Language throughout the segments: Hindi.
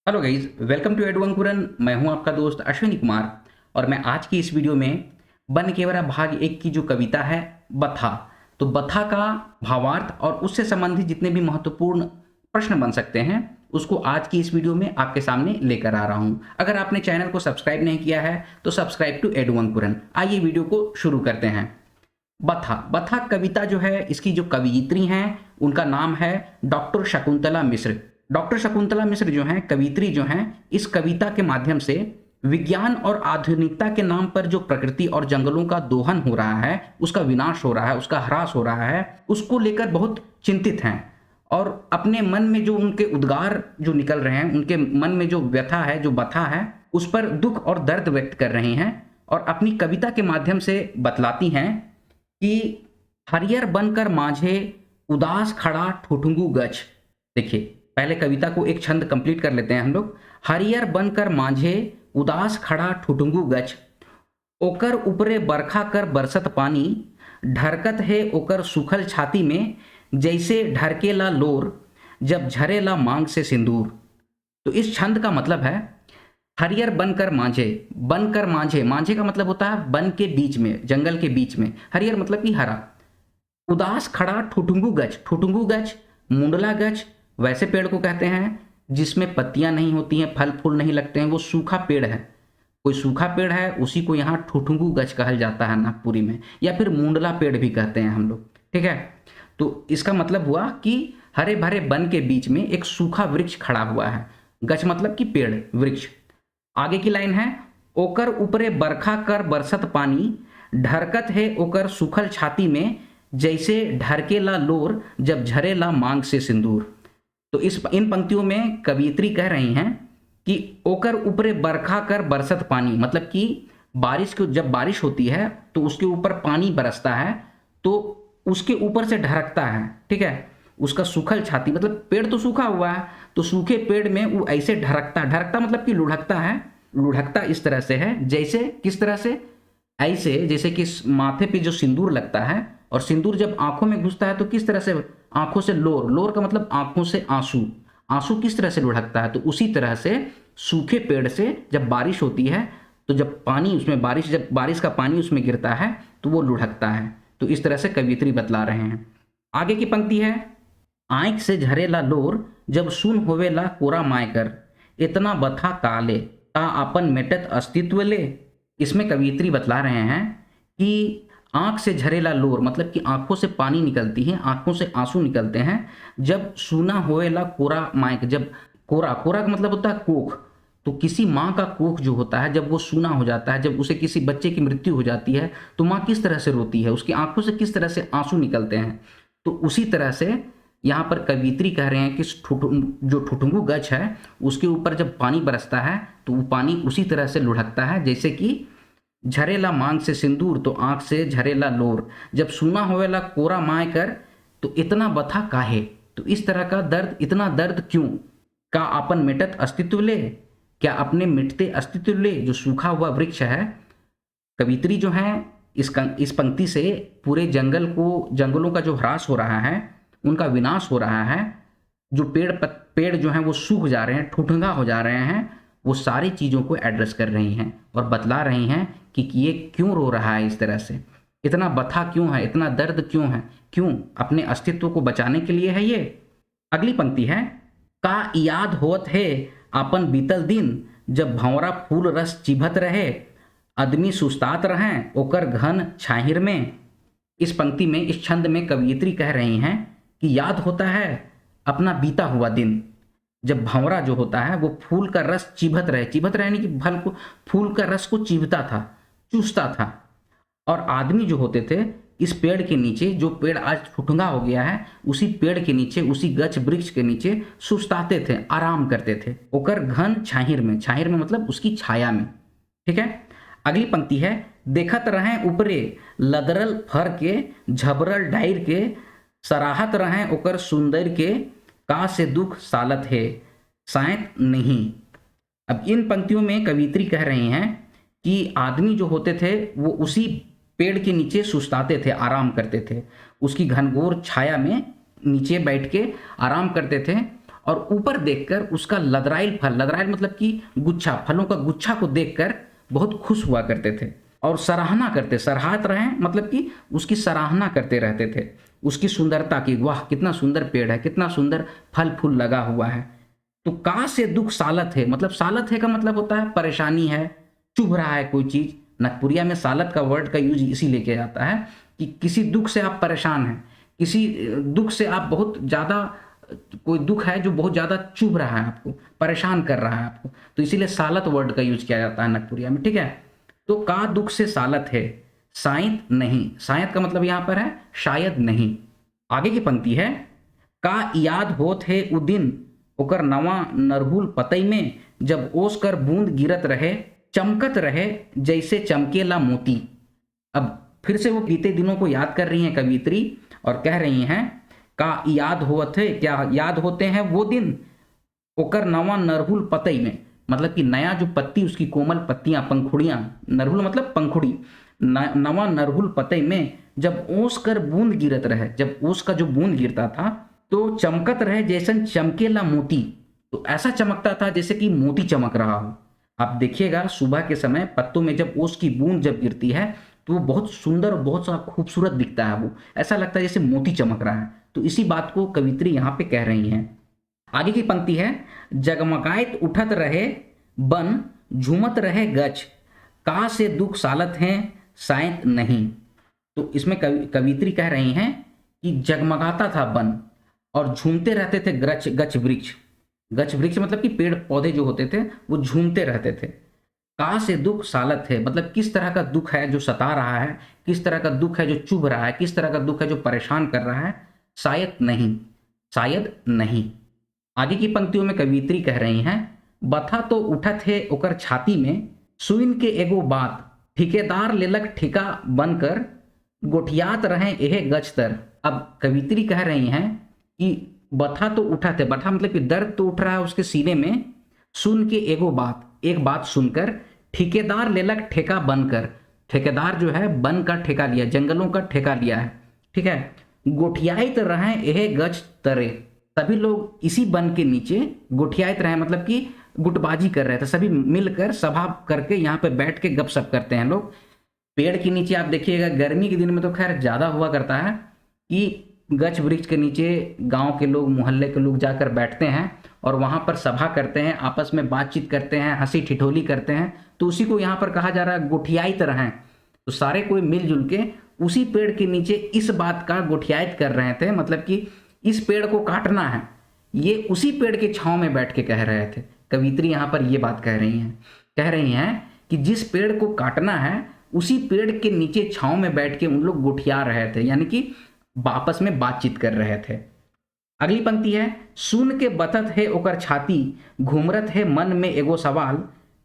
Hello guys, welcome to Edu Ankuran. मैं हूं आपका दोस्त अश्विनी कुमार और मैं आज की इस वीडियो में बन केवरा भाग 1 की जो कविता है बथा, तो बथा का भावार्थ और उससे संबंधित जितने भी महत्वपूर्ण प्रश्न बन सकते हैं उसको आज की इस वीडियो में आपके सामने लेकर आ रहा हूं। अगर आपने चैनल को सब्सक्राइब नहीं किया है तो सब्सक्राइब टू एडू अंकुरन। आइए वीडियो को शुरू करते हैं। बथा बथा कविता जो है, इसकी जो कवियत्री हैं उनका नाम है डॉक्टर शकुंतला मिश्र। डॉक्टर शकुंतला मिश्र जो हैं कवियत्री जो हैं, इस कविता के माध्यम से विज्ञान और आधुनिकता के नाम पर जो प्रकृति और जंगलों का दोहन हो रहा है, उसका विनाश हो रहा है, उसका ह्रास हो रहा है, उसको लेकर बहुत चिंतित हैं और अपने मन में जो उनके उद्गार जो निकल रहे हैं, उनके मन में जो व्यथा है, जो बथा है, उस पर दुख और दर्द व्यक्त कर रही हैं और अपनी कविता के माध्यम से बतलाती हैं कि हरियर बनकर माझे उदास खड़ा ठुठुंगू गछ। देखिए, पहले कविता को एक छंद कंप्लीट कर लेते हैं हम लोग। हरियर बनकर माझे उदास खड़ा ठुठुंगू गछ, ओकर ऊपरे बरखा कर बरसत पानी, ढरकत है ओकर सुखल छाती में, जैसे ढरकेला लोर जब झरेला मांग से सिंदूर। तो इस छंद का मतलब है हरियर बनकर माझे। बनकर माझे, माझे का मतलब होता है वन के बीच में, जंगल के बीच में। हरियर मतलब कि हरा। उदास खड़ा ठुठुंगू गछ, ठुठुंगू गछ, मुंडला गछ वैसे पेड़ को कहते हैं जिसमें पत्तियां नहीं होती हैं, फल फूल नहीं लगते हैं, वो सूखा पेड़ है। कोई सूखा पेड़ है उसी को यहाँ ठुठुंगू गछ कहा जाता है नागपुरी में, या फिर मुंडला पेड़ भी कहते हैं हम लोग। ठीक है, तो इसका मतलब हुआ कि हरे भरे वन के बीच में एक सूखा वृक्ष खड़ा हुआ है। गछ मतलब कि पेड़, वृक्ष। आगे की लाइन है, ओकर ऊपरे बरखा कर बरसत पानी, ढरकत है ओकर सुखल छाती में, जैसे ढरकेला लोर जब झरेला मांग से सिंदूर। तो इन पंक्तियों में कवियत्री कह रही हैं कि ओकर ऊपरे बरखा कर बरसत पानी, मतलब कि बारिश को, जब बारिश होती है तो उसके ऊपर पानी बरसता है तो उसके ऊपर से ढरकता है। ठीक है, उसका सूखल छाती मतलब पेड़ तो सूखा हुआ है, तो सूखे पेड़ में वो ऐसे ढरकता, ढरकता मतलब कि लुढ़कता है। लुढ़कता इस तरह से है, जैसे किस तरह से, ऐसे जैसे कि माथे पे जो सिंदूर लगता है, और सिंदूर जब आंखों में घुसता है तो किस तरह से आंखों से लोर, लोर का मतलब आंखों से आंसू, आंसू किस तरह से लुढ़कता है, तो उसी तरह से सूखे पेड़ से जब बारिश होती है तो जब पानी उसमें, जब बारिश का पानी उसमें गिरता है तो वो लुढ़कता है। तो इस तरह से कवियत्री बतला रहे हैं। आगे की पंक्ति है, आंख से झरेला लोर जब सुन होवेला कोरा मायकर, इतना बथा काले ता आपन मेटत अस्तित्व ले। इसमें कवियत्री बतला रहे हैं कि आंख से झरेला लोर मतलब कि आंखों से पानी निकलती है, आंखों से आंसू निकलते हैं जब सूना होवेला कोरा मायक। जब कोरा, कोरा का मतलब होता है कोख, तो किसी माँ का कोख जो होता है जब वो सूना हो जाता है, जब उसे किसी बच्चे की मृत्यु हो जाती है तो माँ किस तरह से रोती है, उसकी आंखों से किस तरह से आंसू निकलते हैं। तो उसी तरह से यहाँ पर कवियत्री कह रहे हैं कि जो ठुठुंगू गछ है उसके ऊपर जब पानी बरसता है तो वो पानी उसी तरह से लुढ़कता है जैसे कि झरेला मांग से सिंदूर, तो आंख से झरेला लोर जब सूना होवेला कोरा माय कर, तो इतना बथा काहे। तो इस तरह का दर्द, इतना दर्द क्यों, का आपन मिटत अस्तित्व ले, क्या अपने मिटते अस्तित्व ले। जो सूखा हुआ वृक्ष है, कवियत्री जो है इस पंक्ति से पूरे जंगलों का जो ह्रास हो रहा है, उनका विनाश हो रहा है, जो पेड़ जो हैं वो सूख जा रहे हैं, ठुठुंगा हो जा रहे हैं, वो सारी चीज़ों को एड्रेस कर रही हैं और बतला रही हैं कि ये क्यों रो रहा है इस तरह से, इतना बथा क्यों है, इतना दर्द क्यों है, क्यों अपने अस्तित्व को बचाने के लिए है ये। अगली पंक्ति है, का याद होत है आपन बीतल दिन, जब भंवरा फूल रस चिभत रहे, आदमी सुस्तात रहें ओकर घन छाहिर में। इस पंक्ति में, इस छंद में कवियत्री कह रही हैं कि याद होता है अपना बीता हुआ दिन, जब भंवरा जो होता है वो फूल का रस चिभत रहे, चिभत रहने की फल को, फूल का रस को चिभता था, चूसता था, और आदमी जो होते थे इस पेड़ के नीचे, जो पेड़ आज ठुठुंगा हो गया है, उसी पेड़ के नीचे, उसी गछ वृक्ष के नीचे सुस्ताते थे, आराम करते थे। ओकर घन छाहिर में, छाहिर में मतलब उसकी छाया में। ठीक है, अगली पंक्ति है, देखत रहें ऊपरे लदरल फर के, झबरल डायर के, सराहत रहें ओकर सुंदर के, का से दुख सालत है शायद नहीं। अब इन पंक्तियों में कवियत्री कह रही हैं कि आदमी जो होते थे वो उसी पेड़ के नीचे सुस्ताते थे, आराम करते थे, उसकी घनघोर छाया में नीचे बैठ के आराम करते थे, और ऊपर देखकर उसका लदराइल फल, लदराइल मतलब कि गुच्छा, फलों का गुच्छा को देखकर बहुत खुश हुआ करते थे और सराहना करते, सराहत रहे मतलब कि उसकी सराहना करते रहते थे, उसकी सुंदरता की, वाह कितना सुंदर पेड़ है, कितना सुंदर फल फूल लगा हुआ है। तो का से दुख सालत है, मतलब सालत है का मतलब होता है परेशानी है, चुभ रहा है कोई चीज। नखपुरिया में सालत का वर्ड का यूज इसी लेके जाता है कि किसी दुख से आप परेशान हैं, किसी दुख से आप बहुत ज्यादा, कोई दुख है जो बहुत ज्यादा चुभ रहा है आपको, परेशान कर रहा है आपको, तो इसीलिए सालत वर्ड का यूज किया जाता है नखपुरिया में, ठीक है। तो का दुख से सालत है, शायद नहीं, शायद का मतलब यहां पर है शायद नहीं। आगे की पंक्ति है, का याद होत है उ दिन ओकर नवा नरहुल पतई में, जब ओस कर बूंद गिरत रहे, चमकत रहे जैसे चमकेला मोती। अब फिर से वो बीते दिनों को याद कर रही हैं कवित्री और कह रही हैं का याद होत है, क्या याद होते हैं वो दिन, ओकर नवा नरहुल पतई में, मतलब कि नया जो पत्ती, उसकी कोमल पत्तियां, पंखुड़ियां, नरहुल मतलब पंखुड़ी, नवा नरहुल पतई में जब ओस कर बूंद गिरत रहे, जब ओस का जो बूंद गिरता था तो चमकत रहे जैसन चमकेला मोती, तो ऐसा चमकता था जैसे कि मोती चमक रहा हो। आप देखिएगा सुबह के समय पत्तों में जब ओस की बूंद जब गिरती है तो वो बहुत सुंदर और बहुत सा खूबसूरत दिखता है, वो ऐसा लगता है जैसे मोती चमक रहा है। तो इसी बात को कवित्री यहाँ पे कह रही हैं। आगे की पंक्ति है, जगमगाइत उठत रहे बन, झूमत रहे गच, का से दुख सालत हैं शायद नहीं। तो इसमें कवित्री कह रही हैं कि जगमगाता था बन और झूमते रहते थे गच गच वृक्ष, गच वृक्ष मतलब कि पेड़ पौधे जो होते थे वो झूमते रहते थे। का से दुख सालत है, मतलब किस तरह का दुख है जो सता रहा है, किस तरह का दुख है जो चुभ रहा है, किस तरह का दुख है जो परेशान कर रहा है, शायद नहीं, शायद नहीं। आगे की पंक्तियों में कवित्री कह रही हैं, बथा तो उठत है ओकर छाती में, सुइन के एगो बात, ठेकेदार लेलक ठेका बनकर, गोठियात रहे एहे गचतर। अब कवित्री कह रही हैं कि बथा तो उठत है, बथा मतलब कि दर्द तो उठ रहा है उसके सीने में, सुन के एगो बात, एक बात सुनकर, ठेकेदार लेलक ठेका बनकर, ठेकेदार जो है वन का ठेका लिया, जंगलों का ठेका लिया है, ठीक है। गोठियाइत रहे एहे गच तरे, सभी लोग इसी वन के नीचे गोठियाइत रहे मतलब कि गुटबाजी कर रहे थे, सभी मिलकर सभा करके यहाँ पे बैठ के गपशप करते हैं लोग। पेड़ के नीचे आप देखिएगा गर्मी के दिन में तो खैर ज्यादा हुआ करता है कि गच वृक्ष के नीचे गांव के लोग, मोहल्ले के लोग जाकर बैठते हैं और वहां पर सभा करते हैं, आपस में बातचीत करते हैं, हंसी ठिठोली करते हैं, तो उसी को यहाँ पर कहा जा रहा है गोठियाइत रहे। तो सारे कोई मिलजुल के उसी पेड़ के नीचे इस बात का गोठियाइत कर रहे थे, मतलब कि इस पेड़ को काटना है, ये उसी पेड़ के छांव में बैठ के कह रहे थे। कवित्री यहाँ पर ये बात कह रही हैं कि जिस पेड़ को काटना है उसी पेड़ के नीचे छांव में बैठ के उन लोग गोठिया रहे थे, यानी कि आपस में बातचीत कर रहे थे। अगली पंक्ति है, सुन के बतत है ओकर छाती, घुमरत है मन में एगो सवाल,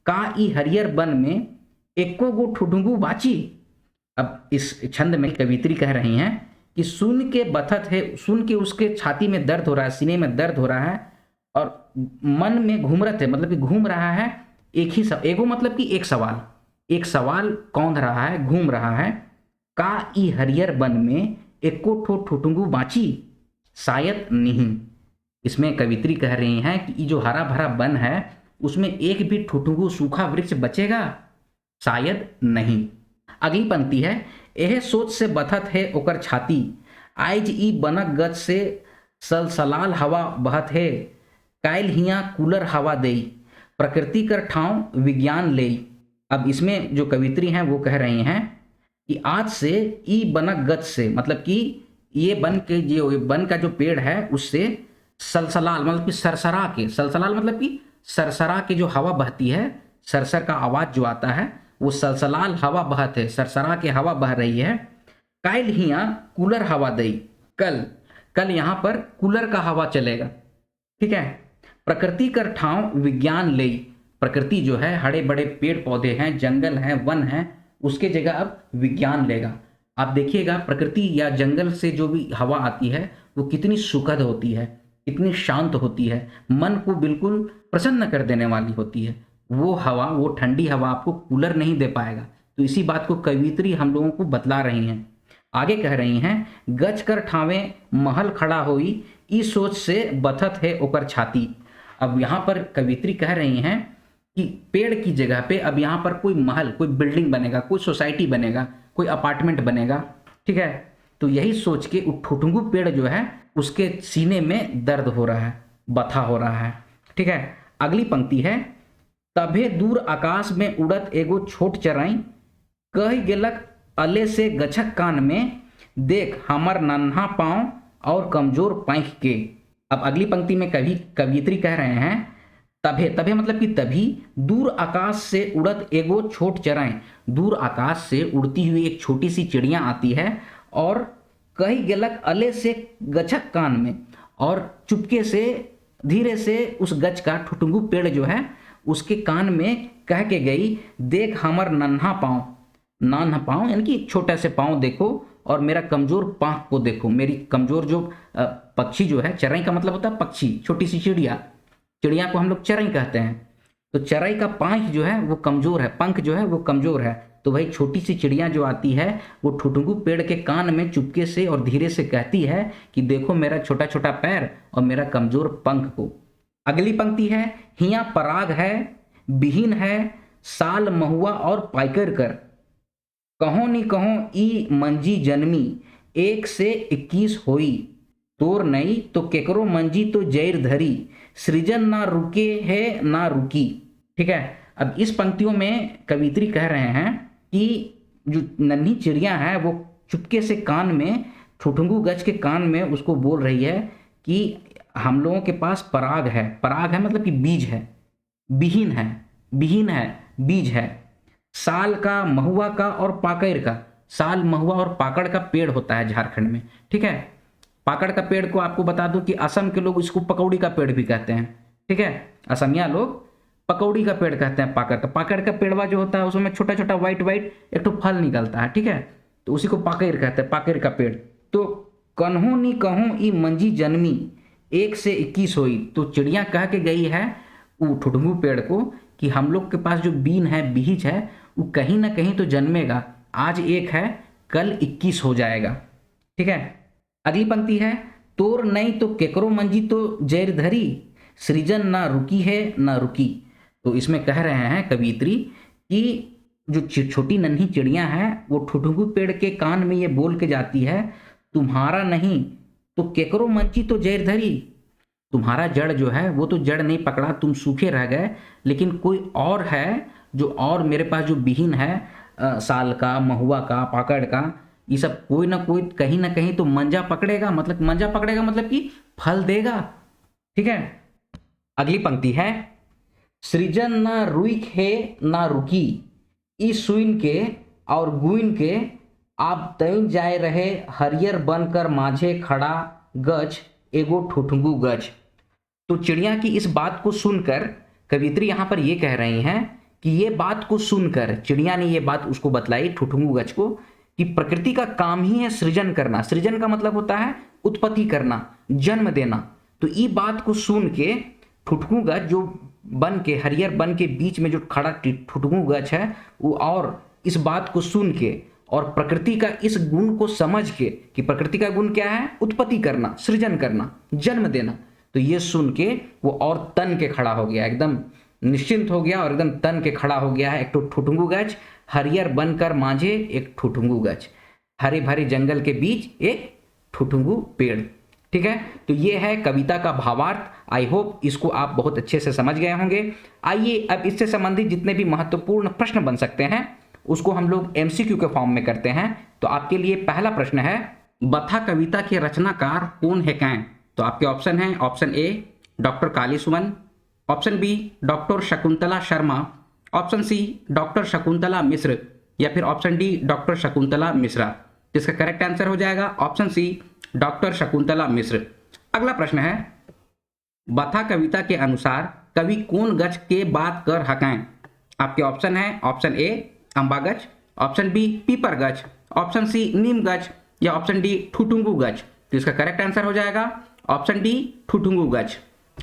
का ई हरियर बन में एको गो ठुठुंगू बाची। अब इस छंद में कवित्री कह रही हैं कि सुन के बतत है, सुन के उसके छाती में दर्द हो रहा है, सीने में दर्द हो रहा है, और मन में घुमरत है मतलब कि घूम रहा है एक ही सब, एगो मतलब कि एक सवाल, एक सवाल कौंध रहा है, घूम रहा है, का ई हरियर बन में एको ठो ठुठुंगू बाची, शायद नहीं। इसमें कवित्री कह रही हैं कि ये जो हरा भरा वन है उसमें एक भी ठुठुंगू सूखा वृक्ष बचेगा, शायद नहीं। अगली पंक्ति है, यह सोच से बथत है ओकर छाती, आइज ई बनक गज से सलसलाल हवा बहत है, कायल हिया कूलर हवा देई, प्रकृति कर ठाव विज्ञान ले। अब इसमें जो कवित्री हैं वो कह रही हैं कि आज से ई बनक गज से, मतलब कि ये वन के जो वन का जो पेड़ है उससे सलसलाल मतलब कि सरसरा के, सलसलाल मतलब कि सरसरा के जो हवा बहती है, सरसर का आवाज जो आता है वो सलसलाल हवा बहत है, सरसरा के हवा बह रही है। कायल हिया कूलर हवा दई, कल कल यहाँ पर कूलर का हवा चलेगा, ठीक है। प्रकृति कर ठाव विज्ञान ले, प्रकृति जो है हरे बड़े पेड़ पौधे हैं, जंगल हैं, वन हैं, उसके जगह अब विज्ञान लेगा। आप देखिएगा प्रकृति या जंगल से जो भी हवा आती है वो कितनी सुखद होती है, कितनी शांत होती है, मन को बिल्कुल प्रसन्न कर देने वाली होती है। वो हवा, वो ठंडी हवा आपको कूलर नहीं दे पाएगा। तो इसी बात को कवित्री हम लोगों को बतला रही हैं। आगे कह रही हैं, गज कर ठावे महल खड़ा होई, ई सोच से बथत है ओकर छाती। अब यहाँ पर कवित्री कह रही हैं कि पेड़ की जगह पे अब यहाँ पर कोई महल, कोई बिल्डिंग बनेगा, कोई सोसाइटी बनेगा, कोई अपार्टमेंट बनेगा, ठीक है। तो यही सोच के ठुठुंगू पेड़ जो है उसके सीने में दर्द हो रहा है, बथा हो रहा है, ठीक है। अगली पंक्ति है, तभे दूर आकाश में उड़त एगो छोट चराई, कह गेलक अले से गछक कान में, देख हमर नन्हा पाँव और कमजोर पैंख के। अब अगली पंक्ति में कवियत्री कह रहे हैं, तभे, तभे मतलब कि तभी, दूर आकाश से उड़त एगो छोट चराई, दूर आकाश से उड़ती हुई एक छोटी सी चिड़िया आती है और कही गेलक अले से गछक कान में, और चुपके से धीरे से उस गछ का ठुठुंगू पेड़ जो है उसके कान में कह के गई, देख हमर नन्हा पाँव, नन्हा पाँव यानी कि छोटा से पाँव देखो, और मेरा कमजोर पाँख को देखो, मेरी कमजोर जो पक्षी जो है, चराई का मतलब होता है पक्षी, छोटी सी चिड़िया, चिड़िया को हम लोग चराई कहते हैं, तो चराई का पाँख जो है वो कमजोर है, पंख जो है वो कमजोर है। तो वही छोटी सी चिड़िया जो आती है वो ठुठुंगू पेड़ के कान में चुपके से और धीरे से कहती है कि देखो मेरा छोटा छोटा पैर और मेरा कमजोर पंख को। अगली पंक्ति है, हिया पराग है, बिहीन है, साल महुआ और पाइकर कर, कहो नी कहो ई मंजी जन्मी, 1 से 21 होई, तोर नहीं तो केकरो मंजी तो जैर धरी, सृजन ना रुके है ना रुकी, ठीक है। अब इस पंक्तियों में कवित्री कह रहे हैं कि जो नन्ही चिड़िया है वो चुपके से कान में, ठुठुंगू गज के कान में उसको बोल रही है कि हम लोगों के पास पराग है, पराग है मतलब कि बीज है, बिहीन है, बिहीन है बीज है, साल का, महुआ का और पाकड़ का, साल, महुआ और पाकड़ का पेड़ होता है झारखंड में, ठीक है। पाकड़ का पेड़ को आपको बता दूं कि असम के लोग इसको पकौड़ी का पेड़ भी कहते हैं, ठीक है। असमिया लोग पकौड़ी का पेड़ कहते हैं पाकड़ का। पाकड़ का पेड़वा जो होता है उसमें छोटा छोटा व्हाइट व्हाइट एक तो फल निकलता है, ठीक है, तो उसी को पाकड़ कहते हैं, पाकड़ का पेड़। तो कन्हू नी कहूँ ई मंजी जन्मी, 1 से 21 हुई, तो चिड़िया कह के गई है वो ठुठुंगू पेड़ को कि हम लोग के पास जो बीन है, बीज है, वो कहीं ना कहीं तो जन्मेगा, आज 1 है कल 21 हो जाएगा, ठीक है। अगली पंक्ति है, तोर नहीं तो केकरो मंजी तो जैर धरी, सृजन ना रुकी है ना रुकी। तो इसमें कह रहे हैं कवित्री कि जो छोटी नन्ही चिड़िया है वो ठुठुंगू पेड़ के कान में ये बोल के जाती है, तुम्हारा नहीं तो केकरो मंजी तो जैर धरी, तुम्हारा जड़ जो है वो तो जड़ नहीं पकड़ा, तुम सूखे रह गए, लेकिन कोई और है जो, और मेरे पास जो बिहीन है, साल का, महुआ का, पाकड़ का, ये सब कोई ना कोई कहीं ना कहीं तो मंजा पकड़ेगा, मतलब मंजा पकड़ेगा मतलब कि फल देगा, ठीक है। अगली पंक्ति है, सृजन ना रुई है ना रुकी, इस सुइन के और गुइन के, आप तैन जाए रहे हरियर बनकर माझे खड़ा गछ, एगो ठुठुंगू गछ। तो चिड़िया की इस बात को सुनकर कवित्री यहाँ पर ये कह रही हैं कि ये बात को सुनकर चिड़िया ने ये बात उसको बतलाई, ठुठुंगू गछ को, कि प्रकृति का काम ही है सृजन करना। सृजन का मतलब होता है उत्पत्ति करना, जन्म देना। तो ये बात को सुन के ठुठुंगू गछ जो बन के, हरियर बन के बीच में जो खड़ा ठुठुंगू गछ है वो, और इस बात को सुन के और प्रकृति का इस गुण को समझ के कि प्रकृति का गुण क्या है, उत्पत्ति करना, सृजन करना, जन्म देना, तो ये सुन के वो और तन के खड़ा हो गया, एकदम निश्चिंत हो गया और एकदम तन के खड़ा हो गया है। एक तो ठुठुंगू गछ, हरियर बनकर माझे एक ठुठुंगू गछ, हरे भरे जंगल के बीच एक ठुठुंगू पेड़, ठीक है। तो ये है कविता का भावार्थ। आई होप इसको आप बहुत अच्छे से समझ गए होंगे। आइए अब इससे संबंधित जितने भी महत्वपूर्ण प्रश्न बन सकते हैं उसको हम लोग MCQ के फॉर्म में करते हैं। तो आपके लिए पहला प्रश्न है, बथा कविता के रचनाकार कौन है कैं? तो आपके ऑप्शन है, option A doctor Kali Suman, option B doctor Shakuntala Sharma, option C doctor Shakuntala Mishra, या फिर option D doctor Shakuntala Mishra. जिसका करेक्ट आंसर हो जाएगा option C doctor Shakuntala Mishra. अगला प्रश्न है, बथा कविता के अनुसार कवि कौन गछ के बात कर हकें? आपके ऑप्शन है, ऑप्शन ए अम्बा गछ, ऑप्शन बी पीपर गछ, ऑप्शन सी नीम गछ, या ऑप्शन डी ठुठुंगू गछ। तो इसका करेक्ट आंसर हो जाएगा ऑप्शन डी ठुठुंगू गछ।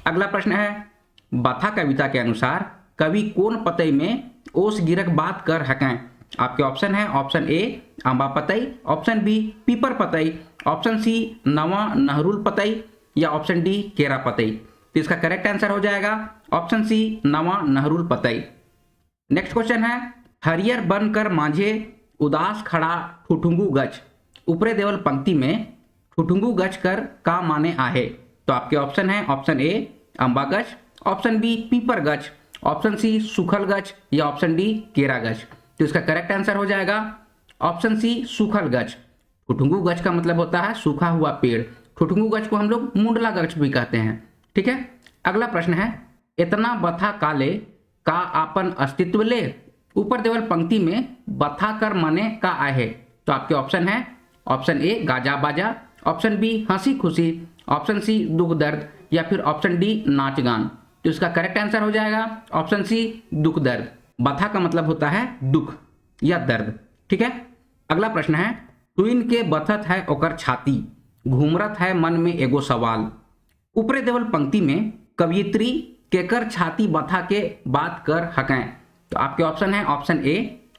अगला प्रश्न है, बथा कविता के अनुसार कवि कौन पतई में ओस गिरक बात कर हकें? आपके ऑप्शन है, ऑप्शन ए अम्बा पतई, ऑप्शन बी पीपर पतई, ऑप्शन सी नवा नहरुल पतई, या ऑप्शन डी केरा पतई। तो इसका करेक्ट आंसर हो जाएगा ऑप्शन सी नवा नहरुल पतई। नेक्स्ट क्वेश्चन है, हरियर बनकर माझे उदास खड़ा ठुठुंगू गच, ऊपरे देवल पंक्ति में ठुठुंगू गच कर का माने आहे। तो आपके ऑप्शन है ऑप्शन ए अम्बा गच, ऑप्शन बी पीपर गच, ऑप्शन सी सूखल गच या ऑप्शन डी केरा गच। तो इसका करेक्ट आंसर हो जाएगा ऑप्शन सी सूखल गच। ठुठुंगू गच का मतलब होता है सूखा हुआ पेड़। ठुठुंगू गच को हम लोग मुंडला गच भी कहते हैं। ठीक है, अगला प्रश्न है, इतना बथा काले का आपन अस्तित्व ले, ऊपर देवल पंक्ति में बथा कर मने का आहे। तो आपके ऑप्शन है ऑप्शन ए गाजा बाजा, ऑप्शन बी हंसी खुशी, ऑप्शन सी दुख दर्द या फिर ऑप्शन डी नाच गान। तो इसका करेक्ट आंसर हो जाएगा ऑप्शन सी दुख दर्द। बथा का मतलब होता है दुख या दर्द। ठीक है, अगला प्रश्न है, टुइन के बथत है ओकर छाती, घूमरत है मन में एगो सवाल, ऊपरे देवल पंक्ति में कवियत्री केकर छाती बथा के बात कर हकें। तो आपके ऑप्शन है ऑप्शन ए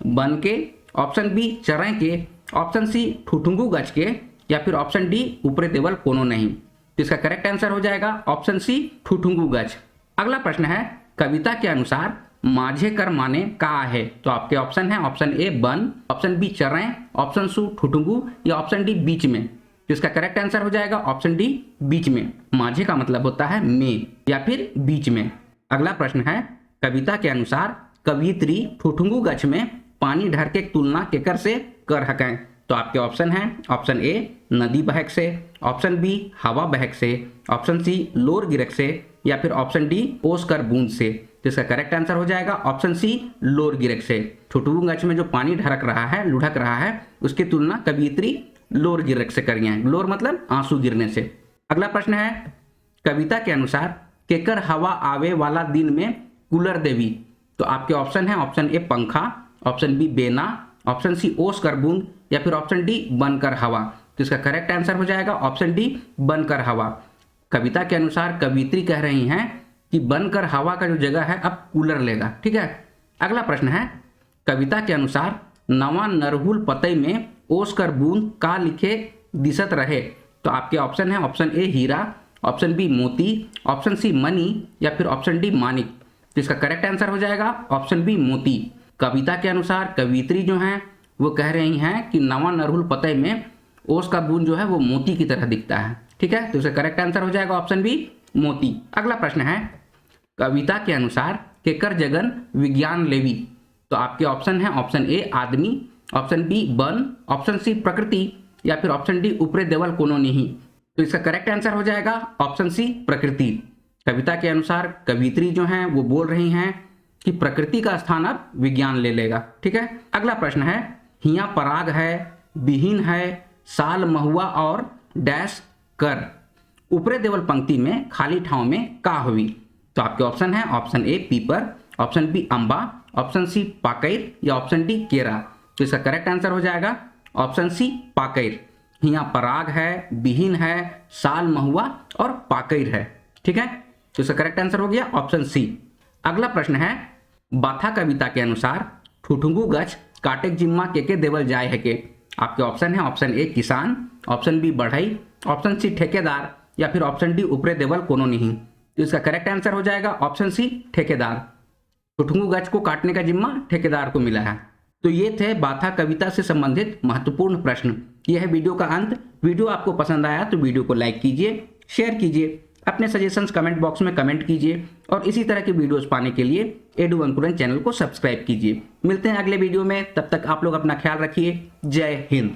बन के, ऑप्शन बी चरें के, ऑप्शन सी ठुठुंगू गच के या फिर ऑप्शन डी ऊपरे देवल कोनो नहीं। तो इसका करेक्ट आंसर हो जाएगा ऑप्शन सी ठुठुंगू गच। अगला प्रश्न है, कविता के अनुसार माझे कर माने का है। तो आपके ऑप्शन है ऑप्शन ए बन, ऑप्शन बी चरें, ऑप्शन सी ठुठुंगू या ऑप्शन डी बीच में। तो इसका करेक्ट आंसर हो जाएगा ऑप्शन डी बीच में। माझे का मतलब होता है में या फिर बीच में। अगला प्रश्न है, कविता के अनुसार कवियत्री ठुठुंगू गच में पानी ढर के तुलना केकर से कर हकें। तो आपके ऑप्शन है ऑप्शन ए नदी बहक से, ऑप्शन बी हवा बहक से, ऑप्शन सी लोर गिरक से या फिर ऑप्शन डी ओस कर बूंद से। तो इसका करेक्ट आंसर हो जाएगा ऑप्शन सी लोर गिरक से। ठुठुंगू गच में जो पानी ढरक रहा है, लुढ़क रहा है, उसकी तुलना कवियत्री लोर गिरक से करी है। लोर मतलब आंसू गिरने से। अगला प्रश्न है, कविता के अनुसार केकर हवा आवे वाला दिन में कूलर देवी। तो आपके ऑप्शन है ऑप्शन ए पंखा, ऑप्शन बी बेना, ऑप्शन सी ओस कर बूंद या फिर ऑप्शन डी बनकर हवा। तो इसका करेक्ट आंसर हो जाएगा ऑप्शन डी बनकर हवा। कविता के अनुसार कवियत्री कह रही हैं कि बनकर हवा का जो जगह है अब कूलर लेगा। ठीक है, अगला प्रश्न है, कविता के अनुसार नवा नरहुल पतई में ओस कर बूंद का लिखे दिसत रहे। तो आपके ऑप्शन है ऑप्शन ए हीरा, ऑप्शन बी मोती, ऑप्शन सी मनी या फिर ऑप्शन डी मानिक। तो इसका करेक्ट आंसर हो जाएगा ऑप्शन बी मोती। कविता के अनुसार कवियत्री जो हैं वो कह रही हैं कि नवा नरहुल पतई में ओस का बूंद जो है वो मोती की तरह दिखता है। ठीक है, तो इसका करेक्ट आंसर हो जाएगा ऑप्शन बी मोती। अगला प्रश्न है, कविता के अनुसार केकर जगन विज्ञान लेवी। तो आपके ऑप्शन है ऑप्शन ए आदमी, ऑप्शन बी वन, ऑप्शन सी प्रकृति या फिर ऑप्शन डी ऊपरे देवल कोनो नहीं। तो इसका करेक्ट आंसर हो जाएगा ऑप्शन सी प्रकृति। कविता के अनुसार कवियत्री जो हैं वो बोल रही हैं कि प्रकृति का स्थान अब विज्ञान ले लेगा। ठीक है, अगला प्रश्न है, हिया पराग है, बिहीन है, साल महुआ और डैश कर, ऊपरे देवल पंक्ति में खाली ठाव में का हुई। तो आपके ऑप्शन है ऑप्शन ए पीपर, ऑप्शन बी अम्बा, ऑप्शन सी पाकैर या ऑप्शन डी केरा। तो इसका करेक्ट आंसर हो जाएगा ऑप्शन सी पाकैर। हिया पराग है, बिहीन है, साल महुआ और पाकैर है। ठीक है, तो इसका करेक्ट आंसर हो गया ऑप्शन सी। अगला प्रश्न है, बाथा कविता के अनुसार ठुठुंगू गच काटेक जिम्मा के देवल जाए है के। आपके ऑप्शन है ऑप्शन ए किसान, ऑप्शन बी बढ़ई, ऑप्शन सी ठेकेदार या फिर ऑप्शन डी ऊपरे देवल कोनो नहीं। तो इसका करेक्ट आंसर हो जाएगा ऑप्शन सी ठेकेदार। ठुठुंगू गच को काटने का जिम्मा ठेकेदार को मिला है। तो ये थे बाथा कविता से संबंधित महत्वपूर्ण प्रश्न। यह है वीडियो का अंत। वीडियो आपको पसंद आया तो वीडियो को लाइक कीजिए, शेयर कीजिए, अपने सजेशंस कमेंट बॉक्स में कमेंट कीजिए और इसी तरह की वीडियोस पाने के लिए एडू अंकुरन चैनल को सब्सक्राइब कीजिए। मिलते हैं अगले वीडियो में, तब तक आप लोग अपना ख्याल रखिए। जय हिंद।